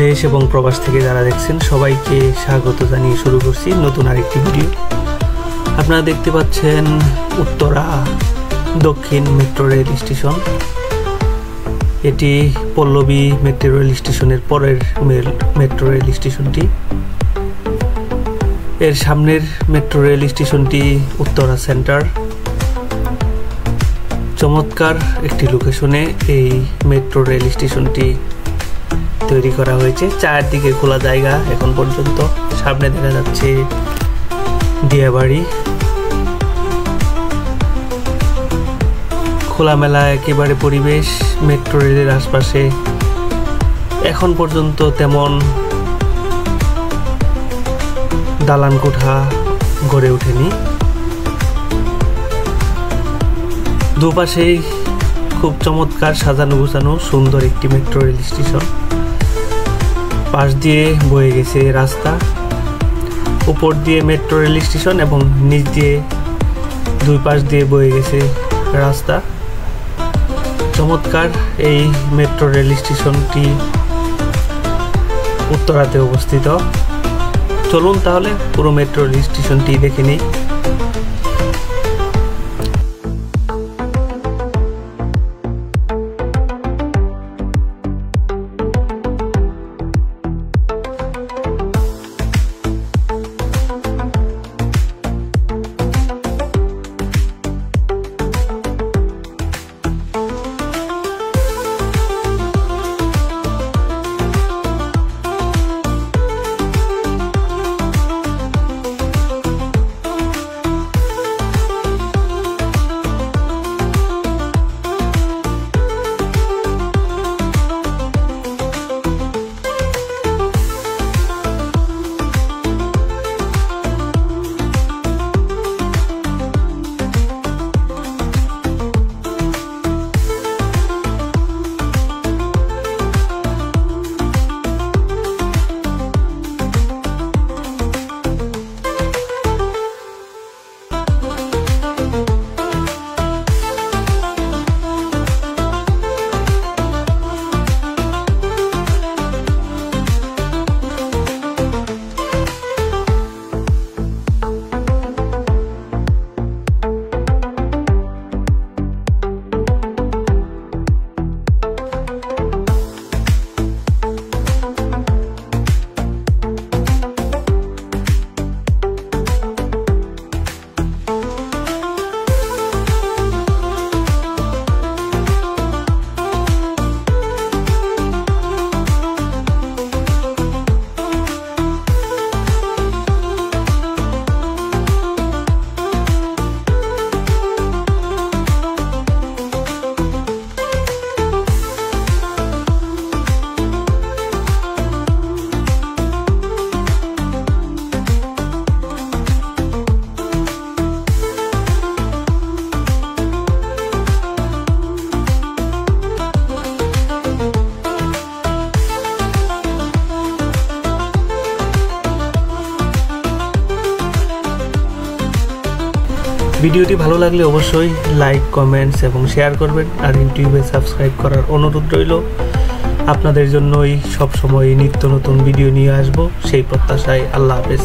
দেশ এবং প্রবাস থেকে যারা দেখছেন সবাইকে স্বাগত জানিয়ে শুরু করছি নতুন আরেকটি ভিডিও। আপনারা দেখতে পাচ্ছেন উত্তরা দক্ষিণ মেট্রো রেল স্টেশন। এটি পল্লবী মেট্রো রেল স্টেশনের পরের মেট্রো রেল স্টেশনটি। এর সামনের মেট্রো রেল স্টেশনটি উত্তরা সেন্টার। চমৎকার একটি লোকেশনে এই মেট্রো রেল স্টেশনটি তৈরি করা হয়েছে। চারদিকে খোলা জায়গা এখন পর্যন্ত। সামনে দেখা যাচ্ছে দিয়াবাড়ি, খোলামেলা একেবারে পরিবেশ। মেট্রো রেলের আশপাশে এখন পর্যন্ত তেমন দালান কোঠা গড়ে ওঠেনি। দুপাশেই খুব চমৎকার সাজানো গোছানো সুন্দর একটি মেট্রো রেল স্টেশন। পাশ দিয়ে বয়ে গেছে রাস্তা, উপর দিয়ে মেট্রো রেল স্টেশন এবং নিচ দিয়ে দুই পাশ দিয়ে বয়ে গেছে রাস্তা। চমৎকার এই মেট্রো রেল স্টেশনটি উত্তরাতে অবস্থিত। চলুন তাহলে পুরো মেট্রো রেল স্টেশনটি দেখে নিই। ভিডিওটি ভালো লাগলে অবশ্যই লাইক, কমেন্টস এবং শেয়ার করবেন। আর ইউটিউবে সাবস্ক্রাইব করার অনুরোধ রইল। আপনাদের জন্যই সবসময় নিত্য নতুন ভিডিও নিয়ে আসব সেই প্রত্যাশায়। আল্লাহ হাফেজ।